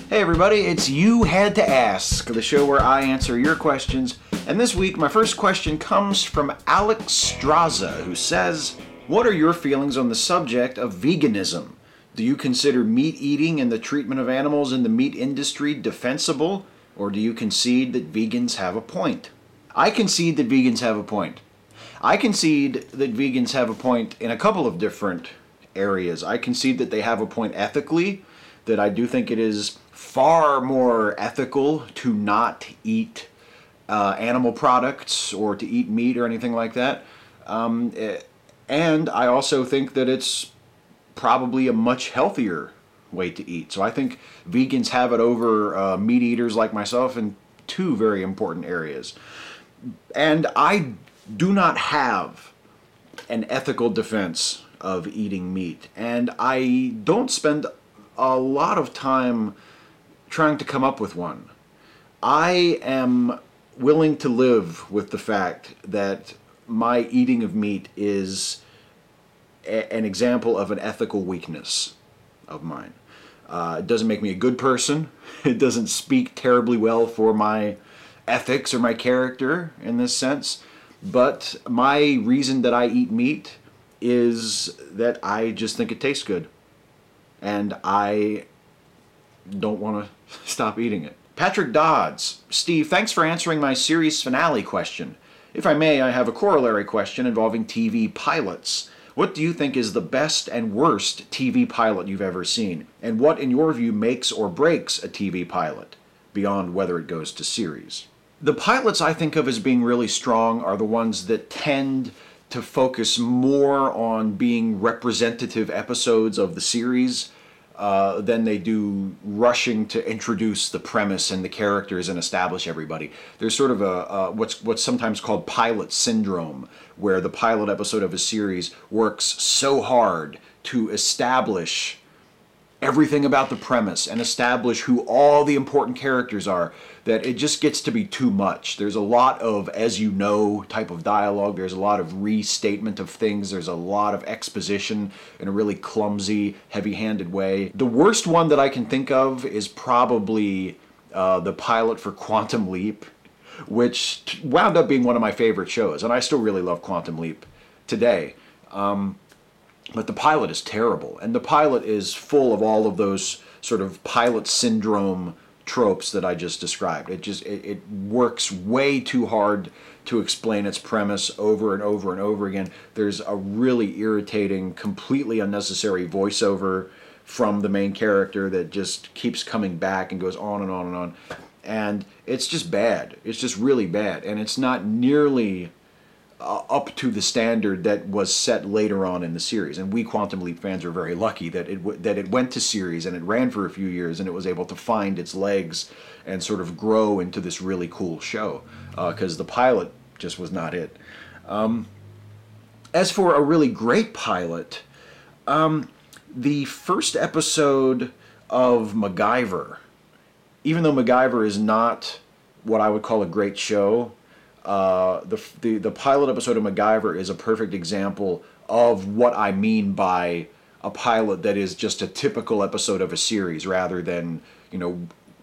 Hey everybody, it's You Had to Ask, the show where I answer your questions. And this week, my first question comes from Alex Straza, who says, what are your feelings on the subject of veganism? Do you consider meat eating and the treatment of animals in the meat industry defensible, or do you concede that vegans have a point? I concede that vegans have a point. I concede that vegans have a point in a couple of different areas. I concede that they have a point ethically, that I do think it is far more ethical to not eat animal products or to eat meat or anything like that. And I also think that it's probably a much healthier way to eat. So I think vegans have it over meat eaters like myself in two very important areas. And I do not have an ethical defense of eating meat. And I don't spend a lot of time trying to come up with one. I am willing to live with the fact that my eating of meat is an example of an ethical weakness of mine. It doesn't make me a good person. It doesn't speak terribly well for my ethics or my character in this sense. But my reason that I eat meat is that I just think it tastes good. And I don't want to stop eating it. Patrick Dodds. Steve, thanks for answering my series finale question. If I may, I have a corollary question involving TV pilots. What do you think is the best and worst TV pilot you've ever seen? And what, in your view, makes or breaks a TV pilot, beyond whether it goes to series? The pilots I think of as being really strong are the ones that tend to focus more on being representative episodes of the series than they do rushing to introduce the premise and the characters and establish everybody. There's sort of a what's sometimes called pilot syndrome, where the pilot episode of a series works so hard to establish everything about the premise and establish who all the important characters are, that it just gets to be too much. There's a lot of as you know type of dialogue. There's a lot of restatement of things. There's a lot of exposition in a really clumsy, heavy-handed way. The worst one that I can think of is probably the pilot for Quantum Leap, which wound up being one of my favorite shows, and I still really love Quantum Leap today. But the pilot is terrible, and the pilot is full of all of those sort of pilot syndrome tropes that I just described. It works way too hard to explain its premise over and over and over again. There's a really irritating, completely unnecessary voiceover from the main character that just keeps coming back and goes on and on and on. And it's just bad. It's just really bad, and it's not nearly up to the standard that was set later on in the series. And we Quantum Leap fans are very lucky that it went to series and it ran for a few years and it was able to find its legs and sort of grow into this really cool show, because the pilot just was not it. As for a really great pilot, the first episode of MacGyver, even though MacGyver is not what I would call a great show, the pilot episode of MacGyver is a perfect example of what I mean by a pilot that is just a typical episode of a series rather than,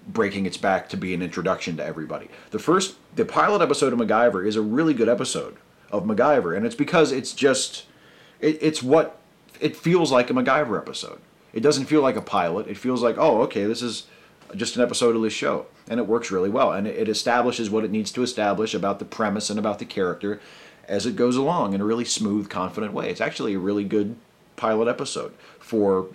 breaking its back to be an introduction to everybody. The pilot episode of MacGyver is a really good episode of MacGyver, and it's because it's what it feels like a MacGyver episode. It doesn't feel like a pilot. It feels like, oh, okay, this is just an episode of this show, and it works really well, and it establishes what it needs to establish about the premise and about the character as it goes along in a really smooth, confident way. It's actually a really good pilot episode for,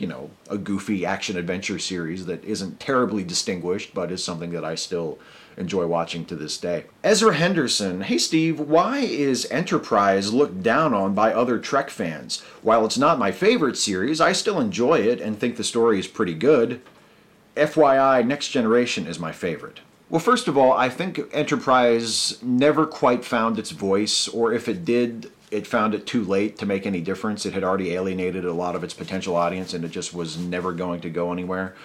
a goofy action-adventure series that isn't terribly distinguished, but is something that I still enjoy watching to this day. Ezra Henderson, hey Steve, why is Enterprise looked down on by other Trek fans? While it's not my favorite series, I still enjoy it and think the story is pretty good. FYI, Next Generation is my favorite. Well, first of all, I think Enterprise never quite found its voice, or if it did, it found it too late to make any difference. It had already alienated a lot of its potential audience, and it just was never going to go anywhere.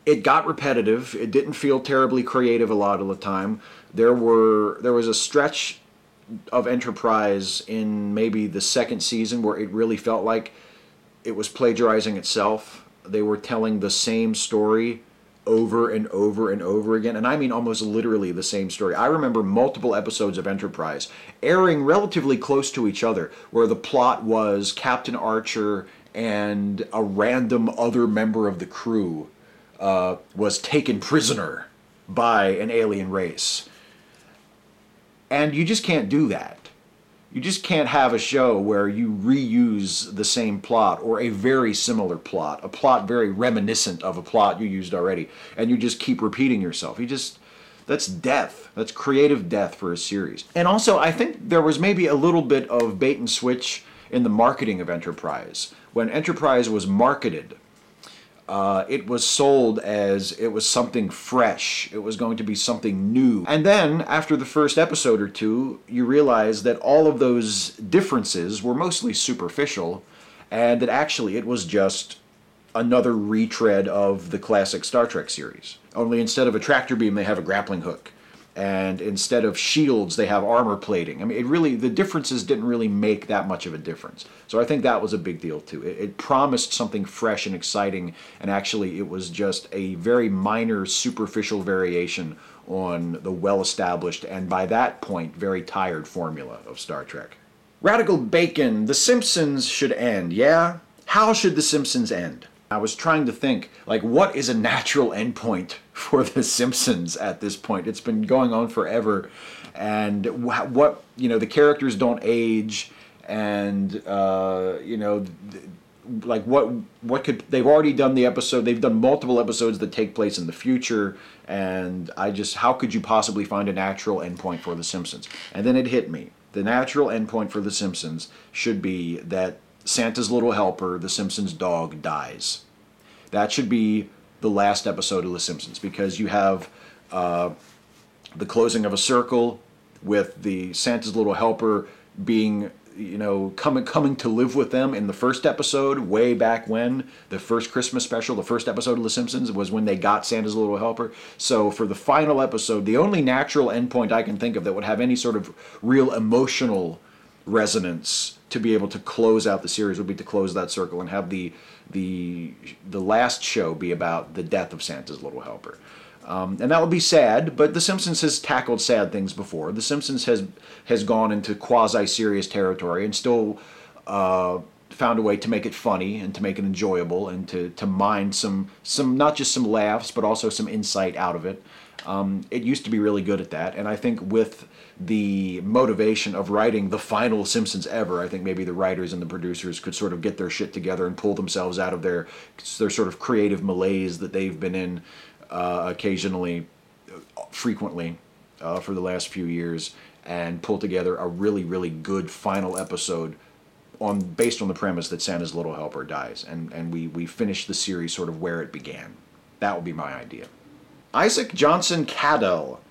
It got repetitive. It didn't feel terribly creative a lot of the time. There was a stretch of Enterprise in maybe the second season where it really felt like it was plagiarizing itself. they were telling the same story over and over and over again. And I mean almost literally the same story. I remember multiple episodes of Enterprise airing relatively close to each other, where the plot was Captain Archer and a random other member of the crew was taken prisoner by an alien race. And you just can't do that. You just can't have a show where you reuse the same plot or a very similar plot, a plot very reminiscent of a plot you used already, and you just keep repeating yourself. That's death. That's creative death for a series. And also, I think there was maybe a little bit of bait and switch in the marketing of Enterprise. When Enterprise was marketed, it was sold as it was something fresh. It was going to be something new. And then, after the first episode or two, you realize that all of those differences were mostly superficial, and that actually it was just another retread of the classic Star Trek series. Only instead of a tractor beam, they have a grappling hook. And instead of shields, they have armor plating. I mean, the differences didn't really make that much of a difference. So I think that was a big deal too. It promised something fresh and exciting, and actually it was just a very minor, superficial variation on the well-established, and by that point, very tired formula of Star Trek. Radical Bacon, The Simpsons should end, yeah? How should The Simpsons end? I was trying to think, like, what is a natural endpoint for The Simpsons at this point? It's been going on forever, and what, the characters don't age, and, like, what could, they've already done the episode, they've done multiple episodes that take place in the future, and how could you possibly find a natural endpoint for The Simpsons? And then it hit me. The natural endpoint for The Simpsons should be that Santa's Little Helper, the Simpsons dog, dies. That should be the last episode of The Simpsons, because you have the closing of a circle with the Santa's Little Helper being, coming to live with them in the first episode, way back when, the first Christmas special, the first episode of The Simpsons was when they got Santa's Little Helper. So for the final episode, the only natural endpoint I can think of that would have any sort of real emotional resonance to be able to close out the series would be to close that circle and have the last show be about the death of Santa's Little Helper. And that would be sad, but The Simpsons has tackled sad things before. The Simpsons has gone into quasi-serious territory and still found a way to make it funny and to make it enjoyable and to mine some not just some laughs, but also some insight out of it. It used to be really good at that, and I think with the motivation of writing the final Simpsons ever, I think maybe the writers and the producers could sort of get their shit together and pull themselves out of their sort of creative malaise that they've been in occasionally, frequently, for the last few years, and pull together a really, really good final episode based on the premise that Santa's Little Helper dies, and we finish the series sort of where it began. That would be my idea. Isaac Johnson Cadell,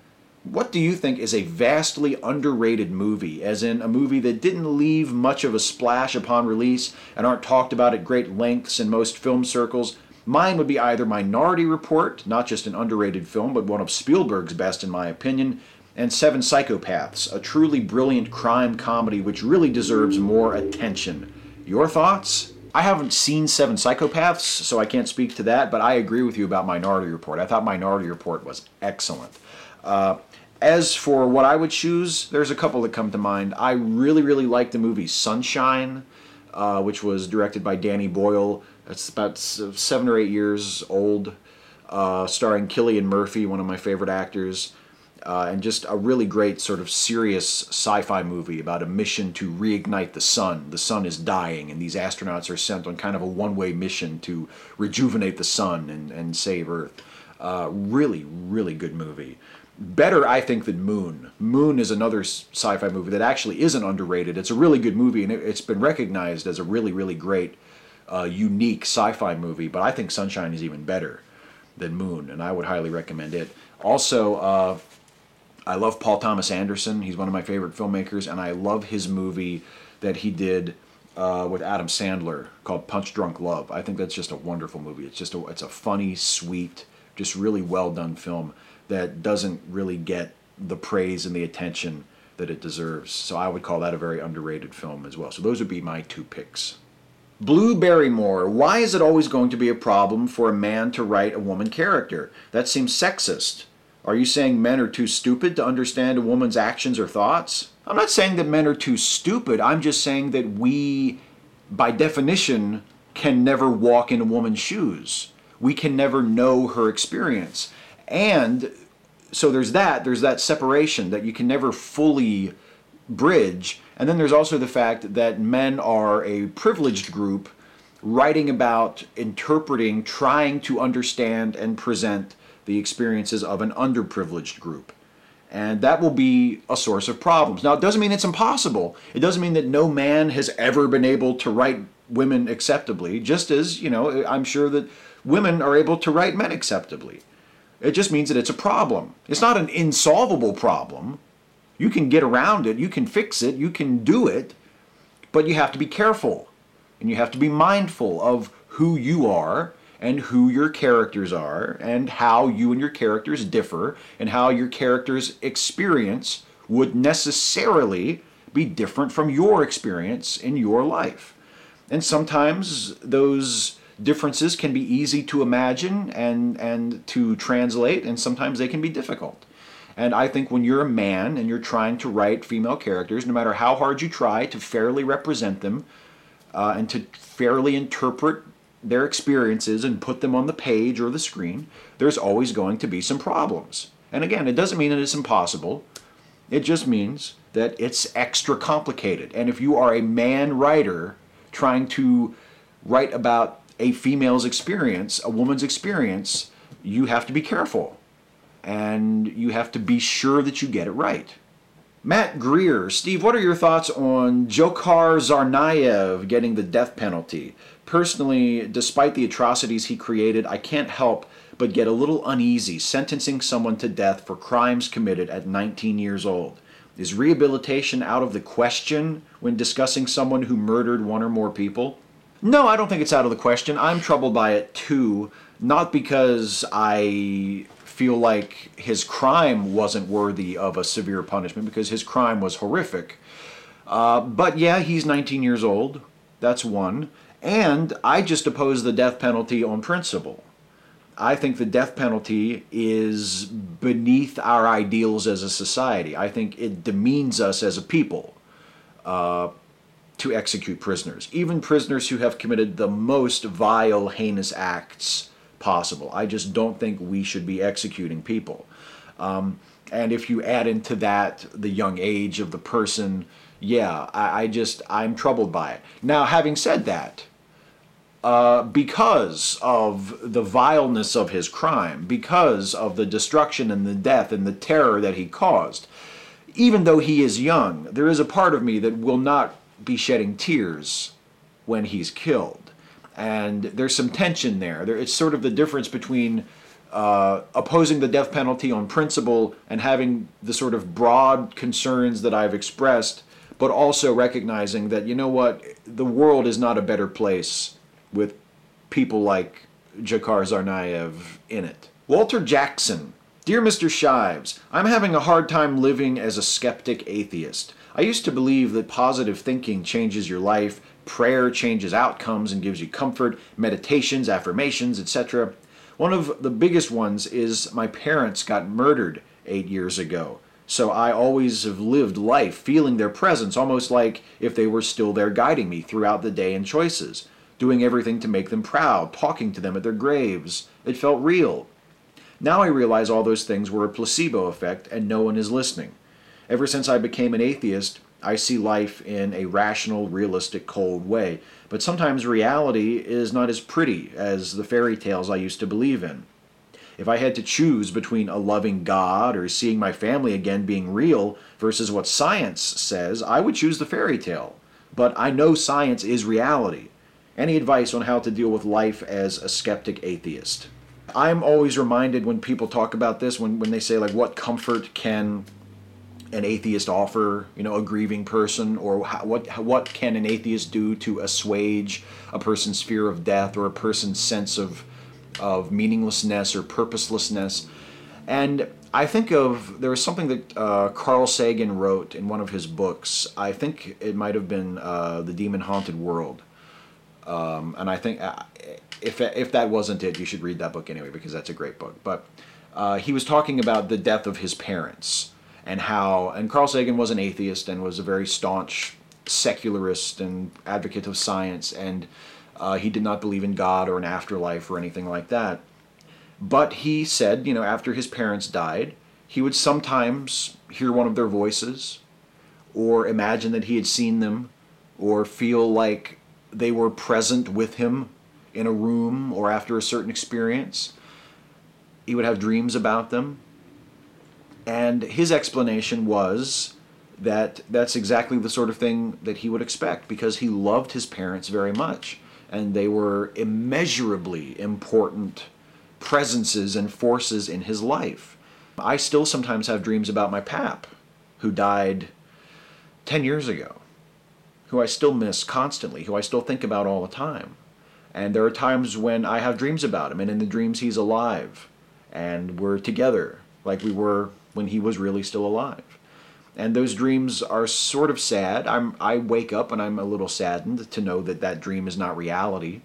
what do you think is a vastly underrated movie, as in a movie that didn't leave much of a splash upon release and aren't talked about at great lengths in most film circles? Mine would be either Minority Report, not just an underrated film, but one of Spielberg's best in my opinion, and Seven Psychopaths, a truly brilliant crime comedy which really deserves more attention. Your thoughts? I haven't seen Seven Psychopaths, so I can't speak to that, but I agree with you about Minority Report. I thought Minority Report was excellent. As for what I would choose, there's a couple that come to mind. I really, really like the movie Sunshine, which was directed by Danny Boyle. It's about 7 or 8 years old, starring Cillian Murphy, one of my favorite actors, and just a really great sort of serious sci-fi movie about a mission to reignite the sun. The sun is dying, and these astronauts are sent on kind of a one-way mission to rejuvenate the sun and save Earth. Really, really good movie. Better, I think, than Moon. Moon is another sci-fi movie that actually isn't underrated. It's a really good movie, and it's been recognized as a really, really great, unique sci-fi movie, but I think Sunshine is even better than Moon, and I would highly recommend it. Also, I love Paul Thomas Anderson. He's one of my favorite filmmakers, and I love his movie that he did with Adam Sandler called Punch Drunk Love. I think that's just a wonderful movie. It's a funny, sweet, just really well done film that doesn't really get the praise and the attention that it deserves. So I would call that a very underrated film as well. So those would be my two picks. Blue Barrymore, why is it always going to be a problem for a man to write a woman character? That seems sexist. Are you saying men are too stupid to understand a woman's actions or thoughts? I'm not saying that men are too stupid. I'm just saying that we, by definition, can never walk in a woman's shoes. We can never know her experience. And so there's that separation that you can never fully bridge. And then there's also the fact that men are a privileged group writing about, interpreting, trying to understand and present the experiences of an underprivileged group. And that will be a source of problems. Now, it doesn't mean it's impossible. It doesn't mean that no man has ever been able to write women acceptably, just as, I'm sure that women are able to write men acceptably. It just means that it's a problem. It's not an insolvable problem. You can get around it, you can fix it, you can do it, but you have to be careful. And you have to be mindful of who you are and who your characters are and how you and your characters differ and how your character's experience would necessarily be different from your experience in your life. And sometimes those differences can be easy to imagine and to translate, and sometimes they can be difficult. And I think when you're a man and you're trying to write female characters, no matter how hard you try to fairly represent them and to fairly interpret their experiences and put them on the page or the screen, there's always going to be some problems. And again, it doesn't mean that it's impossible. It just means that it's extra complicated. And if you are a man writer trying to write about a female's experience, a woman's experience, you have to be careful. And you have to be sure that you get it right. Matt Greer, Steve, what are your thoughts on Dzhokhar Tsarnaev getting the death penalty? Personally, despite the atrocities he created, I can't help but get a little uneasy sentencing someone to death for crimes committed at 19 years old. Is rehabilitation out of the question when discussing someone who murdered one or more people? No, I don't think it's out of the question. I'm troubled by it too, not because I feel like his crime wasn't worthy of a severe punishment, because his crime was horrific. But yeah, he's 19 years old. That's one. And I just oppose the death penalty on principle. I think the death penalty is beneath our ideals as a society. I think it demeans us as a people to execute prisoners, even prisoners who have committed the most vile, heinous acts possible. I just don't think we should be executing people. And if you add into that the young age of the person, yeah, I'm troubled by it. Now, having said that, because of the vileness of his crime, because of the destruction and the death and the terror that he caused, even though he is young, there is a part of me that will not be shedding tears when he's killed. And there's some tension there. It's sort of the difference between opposing the death penalty on principle and having the sort of broad concerns that I've expressed, but also recognizing that, you know what, the world is not a better place with people like Dzhokhar Tsarnaev in it. Walter Jackson. Dear Mr. Shives, I'm having a hard time living as a skeptic atheist. I used to believe that positive thinking changes your life, prayer changes outcomes and gives you comfort, meditations, affirmations, etc. One of the biggest ones is my parents got murdered 8 years ago. So I always have lived life feeling their presence, almost like if they were still there guiding me throughout the day and choices, doing everything to make them proud, talking to them at their graves. It felt real. Now I realize all those things were a placebo effect and no one is listening. Ever since I became an atheist, I see life in a rational, realistic, cold way. But sometimes reality is not as pretty as the fairy tales I used to believe in. If I had to choose between a loving God or seeing my family again being real versus what science says, I would choose the fairy tale. But I know science is reality. Any advice on how to deal with life as a skeptic atheist? I'm always reminded when people talk about this, when they say, like, what comfort can an atheist offer, a grieving person, or what can an atheist do to assuage a person's fear of death or a person's sense of meaninglessness or purposelessness. And I think there was something that Carl Sagan wrote in one of his books. I think it might have been The Demon Haunted World. And I think if that wasn't it, you should read that book anyway, because that's a great book. But he was talking about the death of his parents and how, and Carl Sagan was an atheist and was a very staunch secularist and advocate of science, and he did not believe in God or an afterlife or anything like that. But he said, after his parents died, he would sometimes hear one of their voices, or imagine that he had seen them, or feel like they were present with him in a room or after a certain experience. He would have dreams about them. And his explanation was that that's exactly the sort of thing that he would expect, because he loved his parents very much, and they were immeasurably important presences and forces in his life. I still sometimes have dreams about my pap, who died 10 years ago, who I still miss constantly, who I still think about all the time. And there are times when I have dreams about him, and in the dreams he's alive, and we're together, like we were when he was really still alive. And those dreams are sort of sad. I wake up and I'm a little saddened to know that that dream is not reality.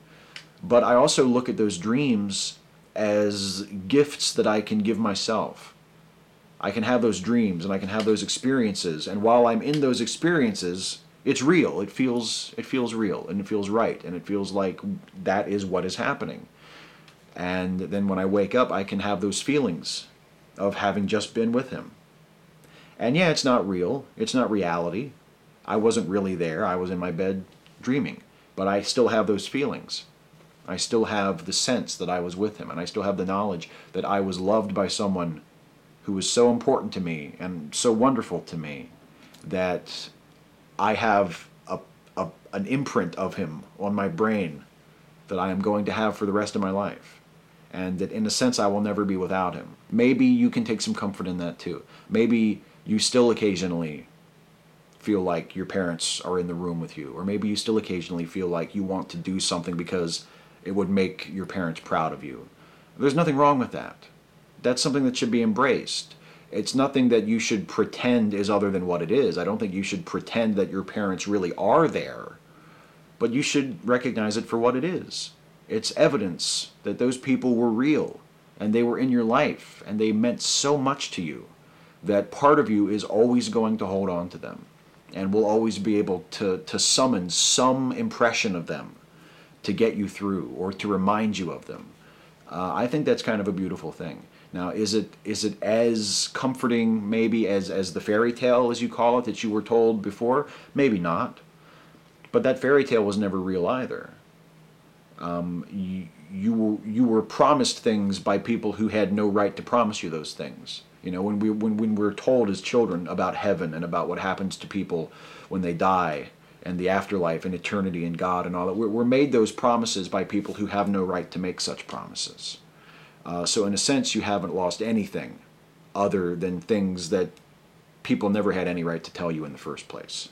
But I also look at those dreams as gifts that I can give myself. I can have those dreams and I can have those experiences, and while I'm in those experiences, it's real. It feels real, and it feels right, and it feels like that is what is happening. And then when I wake up, I can have those feelings of having just been with him. And yeah, it's not real. It's not reality. I wasn't really there. I was in my bed dreaming. But I still have those feelings. I still have the sense that I was with him, and I still have the knowledge that I was loved by someone who was so important to me and so wonderful to me that I have an imprint of him on my brain that I am going to have for the rest of my life. And that in a sense I will never be without him. Maybe you can take some comfort in that too. Maybe you still occasionally feel like your parents are in the room with you. Or maybe you still occasionally feel like you want to do something because it would make your parents proud of you. There's nothing wrong with that. That's something that should be embraced. It's nothing that you should pretend is other than what it is. I don't think you should pretend that your parents really are there. But you should recognize it for what it is. It's evidence that those people were real, and they were in your life, and they meant so much to you that part of you is always going to hold on to them and will always be able to summon some impression of them to get you through or to remind you of them. I think that's kind of a beautiful thing. Now, is it as comforting maybe as the fairy tale, as you call it, that you were told before? Maybe not. But that fairy tale was never real either. You were promised things by people who had no right to promise you those things. When we're told as children about heaven and about what happens to people when they die and the afterlife and eternity and God and all that, we're made those promises by people who have no right to make such promises. So in a sense, you haven't lost anything other than things that people never had any right to tell you in the first place.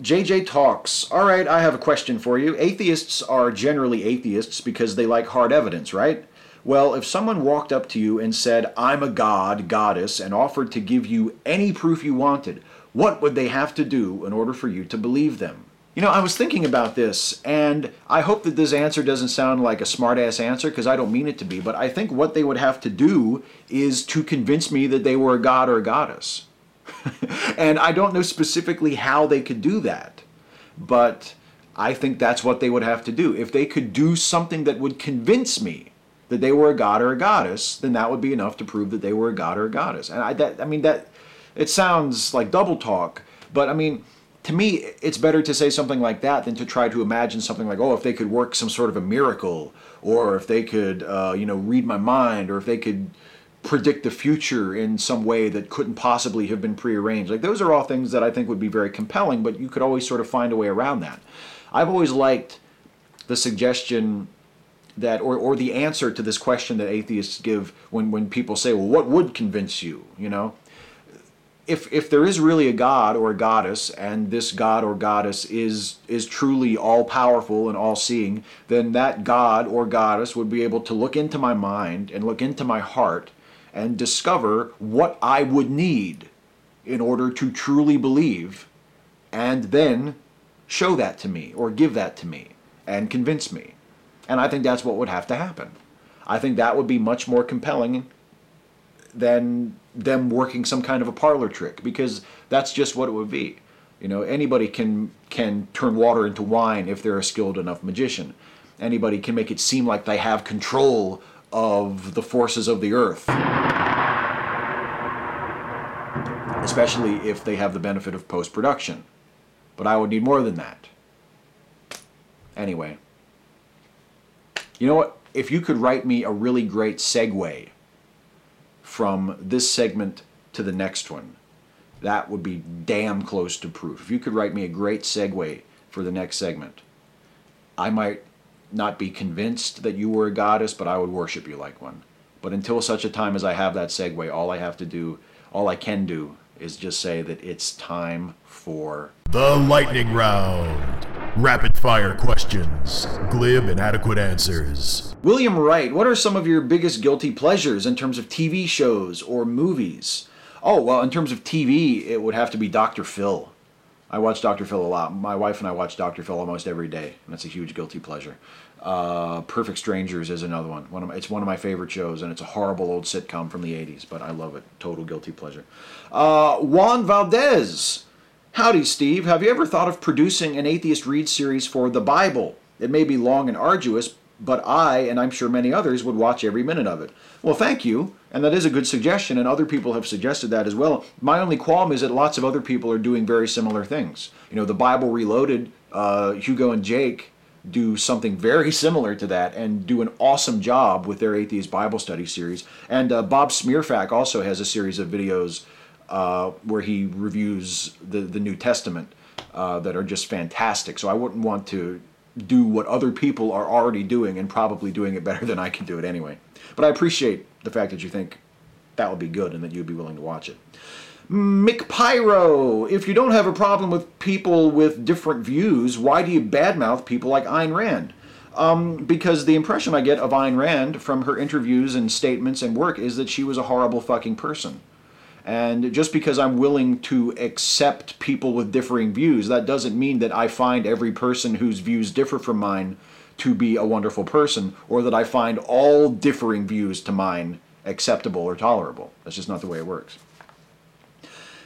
JJ talks. All right, I have a question for you. Atheists are generally atheists because they like hard evidence, right? Well, if someone walked up to you and said, I'm a god, goddess, and offered to give you any proof you wanted, what would they have to do in order for you to believe them? I was thinking about this, and I hope that this answer doesn't sound like a smart-ass answer, because I don't mean it to be, but I think what they would have to do is to convince me that they were a god or a goddess. And I don't know specifically how they could do that, but I think that's what they would have to do. If they could do something that would convince me that they were a god or a goddess, then that would be enough to prove that they were a god or a goddess. And it sounds like double talk, but to me, it's better to say something like that than to try to imagine something like, if they could work some sort of a miracle, or if they could, read my mind, or if they could predict the future in some way that couldn't possibly have been prearranged. Like, those are all things that I think would be very compelling, but you could always sort of find a way around that. I've always liked the suggestion that, or the answer to this question that atheists give when people say, well, what would convince you, If there is really a god or a goddess, and this god or goddess is truly all-powerful and all-seeing, then that god or goddess would be able to look into my mind and look into my heart and discover what I would need in order to truly believe, and then show that to me or give that to me. and convince me. And I think that's what would have to happen. I think that would be much more compelling than them working some kind of a parlor trick, because that's just what it would be. You know, anybody can turn water into wine if they're a skilled enough magician. Anybody can make it seem like they have control of the forces of the earth, especially if they have the benefit of post-production. But I would need more than that. Anyway, you know what? If you could write me a really great segue from this segment to the next one, that would be damn close to proof. If you could write me a great segue for the next segment, I might not be convinced that you were a goddess, but I would worship you like one. But until such a time as I have that segue, all I can do is just say that it's time for the lightning round. Rapid fire questions, glib and adequate answers. William Wright, what are some of your biggest guilty pleasures in terms of TV shows or movies? Oh, well, in terms of TV, it would have to be Dr. Phil. I watch Dr. Phil a lot. My wife and I watch Dr. Phil almost every day, and that's a huge guilty pleasure. Perfect Strangers is another one. It's one of my favorite shows, and it's a horrible old sitcom from the 80s, but I love it. Total guilty pleasure. Juan Valdez. Howdy, Steve. Have you ever thought of producing an Atheist Read series for the Bible? It may be long and arduous, but I, and I'm sure many others, would watch every minute of it. Well, thank you, and that is a good suggestion, and other people have suggested that as well. My only qualm is that lots of other people are doing very similar things. You know, the Bible Reloaded, Hugo and Jake do something very similar to that and do an awesome job with their Atheist Bible Study series. And Bob Smearfack also has a series of videos where he reviews the New Testament that are just fantastic. So I wouldn't want to do what other people are already doing, and probably doing it better than I can do it anyway. But I appreciate the fact that you think that would be good and that you'd be willing to watch it. Mick Pyro, if you don't have a problem with people with different views, why do you badmouth people like Ayn Rand? Because the impression I get of Ayn Rand from her interviews and statements and work is that she was a horrible fucking person. And just because I'm willing to accept people with differing views, that doesn't mean that I find every person whose views differ from mine to be a wonderful person, or that I find all differing views to mine acceptable or tolerable. That's just not the way it works.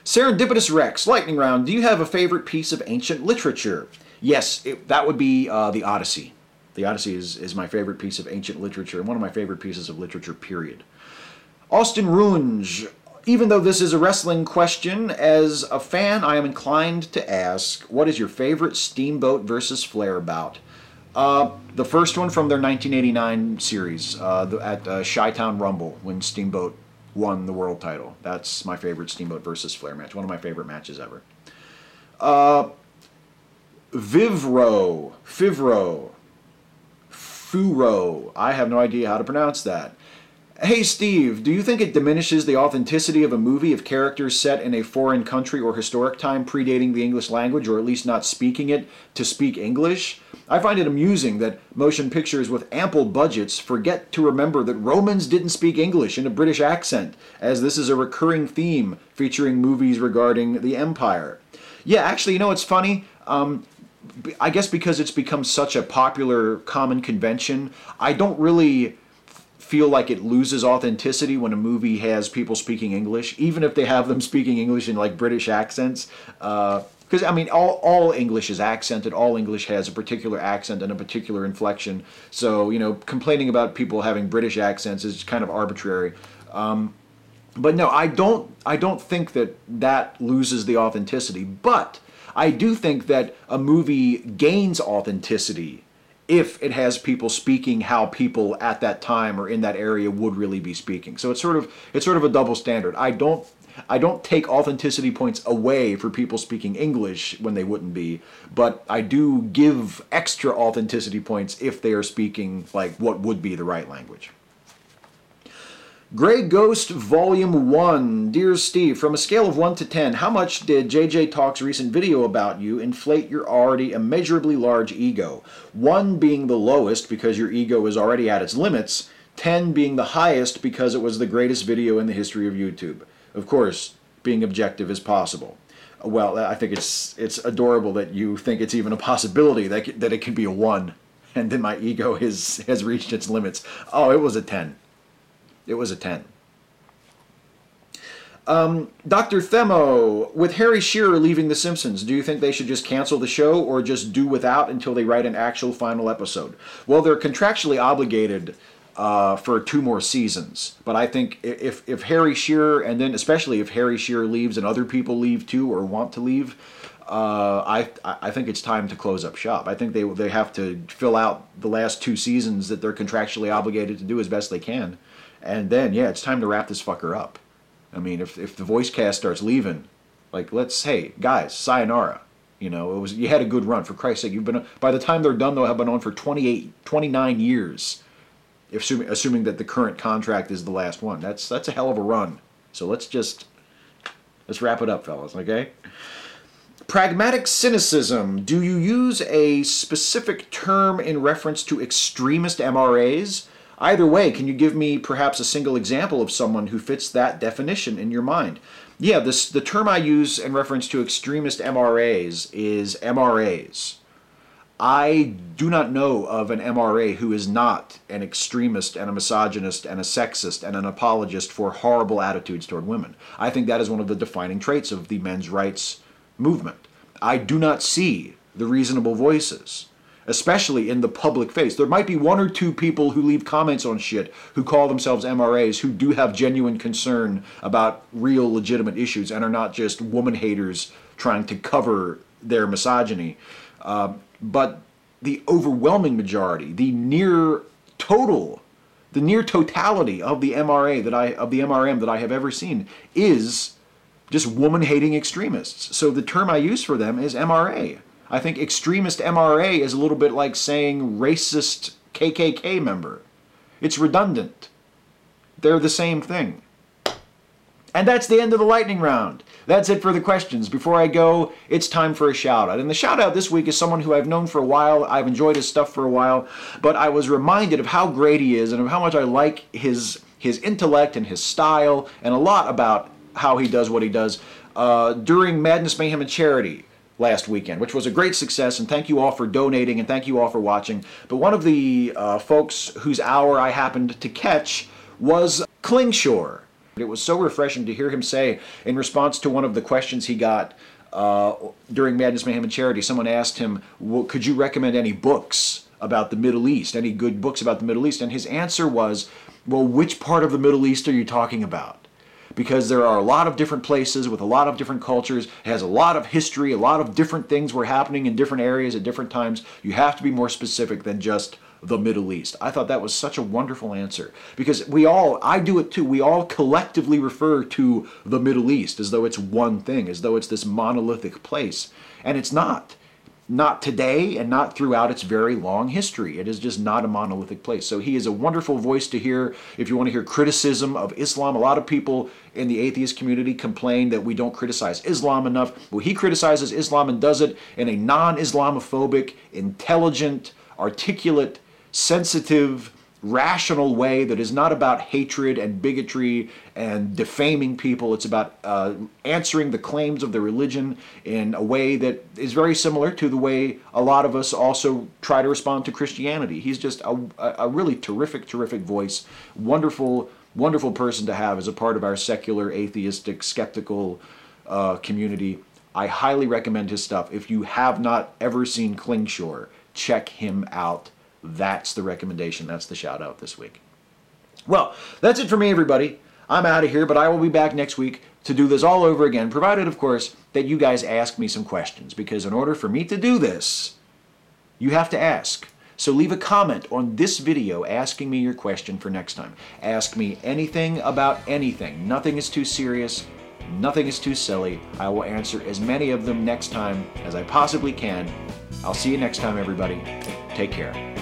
Serendipitous Rex, lightning round. Do you have a favorite piece of ancient literature? Yes, that would be the Odyssey. The Odyssey is my favorite piece of ancient literature, and one of my favorite pieces of literature, period. Austin Runge. Even though this is a wrestling question, as a fan, I am inclined to ask, what is your favorite Steamboat versus Flair bout? The first one from their 1989 series at Chi-Town Rumble, when Steamboat won the world title. That's my favorite Steamboat versus Flair match. One of my favorite matches ever. Fivro. I have no idea how to pronounce that. Hey Steve, do you think it diminishes the authenticity of a movie if characters set in a foreign country or historic time predating the English language, or at least not speaking it, to speak English? I find it amusing that motion pictures with ample budgets forget to remember that Romans didn't speak English in a British accent, as this is a recurring theme featuring movies regarding the Empire. Yeah, actually, you know, it's funny. I guess because it's become such a popular common convention, I don't really feel like it loses authenticity when a movie has people speaking English, even if they have them speaking English in like British accents. Because I mean, all English is accented. All English has a particular accent and a particular inflection. So you know, complaining about people having British accents is kind of arbitrary. But no, I don't think that loses the authenticity. But I do think that a movie gains authenticity if it has people speaking how people at that time or in that area would really be speaking. So it's sort of a double standard. I don't take authenticity points away for people speaking English when they wouldn't be, but I do give extra authenticity points if they are speaking like what would be the right language. Grey Ghost Volume 1. Dear Steve, from a scale of 1 to 10, how much did JJ Talk's recent video about you inflate your already immeasurably large ego? 1 being the lowest because your ego is already at its limits, 10 being the highest because it was the greatest video in the history of YouTube. Of course, being objective is possible. Well, I think it's adorable that you think it's even a possibility that it can be a 1. and then my ego has reached its limits. Oh, it was a 10. It was a 10. Dr. Themo, with Harry Shearer leaving The Simpsons, do you think they should just cancel the show or just do without until they write an actual final episode? Well, they're contractually obligated for 2 more seasons. But I think if Harry Shearer, and then especially if Harry Shearer leaves and other people leave too or want to leave, I think it's time to close up shop. I think they have to fill out the last 2 seasons that they're contractually obligated to do as best they can. And then, yeah, it's time to wrap this fucker up. I mean, if the voice cast starts leaving, like, hey, guys, sayonara. You know, you had a good run, for Christ's sake. You've been, by the time they're done, they'll have been on for 29 years, assuming that the current contract is the last one. That's a hell of a run. So let's wrap it up, fellas, okay? Pragmatic cynicism. Do you use a specific term in reference to extremist MRAs? Either way, can you give me perhaps a single example of someone who fits that definition in your mind? Yeah, the term I use in reference to extremist MRAs is MRAs. I do not know of an MRA who is not an extremist and a misogynist and a sexist and an apologist for horrible attitudes toward women. I think that is one of the defining traits of the men's rights movement. I do not see the reasonable voices, especially in the public face. There might be 1 or 2 people who leave comments on shit who call themselves MRAs who do have genuine concern about real legitimate issues and are not just woman haters trying to cover their misogyny. But the overwhelming majority, the near totality of the MRM that I have ever seen is just woman-hating extremists. So the term I use for them is MRA. I think extremist MRA is a little bit like saying racist KKK member. It's redundant. They're the same thing. And that's the end of the lightning round. That's it for the questions. Before I go, it's time for a shout-out. And the shout-out this week is someone who I've known for a while. I've enjoyed his stuff for a while. But I was reminded of how great he is and of how much I like his intellect and his style and a lot about how he does what he does during Madness, Mayhem, and Charity last weekend, which was a great success, and thank you all for donating, and thank you all for watching. But one of the folks whose hour I happened to catch was Klingschor. It was so refreshing to hear him say, in response to one of the questions he got during Madness, Mayhem, and Charity, someone asked him, well, could you recommend any books about the Middle East, any good books about the Middle East? And his answer was, well, which part of the Middle East are you talking about? Because there are a lot of different places with a lot of different cultures. It has a lot of history, a lot of different things were happening in different areas at different times. You have to be more specific than just the Middle East. I thought that was such a wonderful answer. Because I do it too, we all collectively refer to the Middle East as though it's one thing, as though it's this monolithic place. And it's not. Not today and not throughout its very long history. It is just not a monolithic place. So he is a wonderful voice to hear if you want to hear criticism of Islam. A lot of people in the atheist community complain that we don't criticize Islam enough. Well, he criticizes Islam and does it in a non-Islamophobic, intelligent, articulate, sensitive, rational way that is not about hatred and bigotry and defaming people. It's about answering the claims of the religion in a way that is very similar to the way a lot of us also try to respond to Christianity. He's just a really terrific, terrific voice. Wonderful, wonderful person to have as a part of our secular, atheistic, skeptical community. I highly recommend his stuff. If you have not ever seen Klingschor, check him out. That's the recommendation. That's the shout out this week. Well, that's it for me, everybody. I'm out of here, but I will be back next week to do this all over again, provided, of course, that you guys ask me some questions, because in order for me to do this, you have to ask. So leave a comment on this video asking me your question for next time. Ask me anything about anything. Nothing is too serious. Nothing is too silly. I will answer as many of them next time as I possibly can. I'll see you next time, everybody. Take care.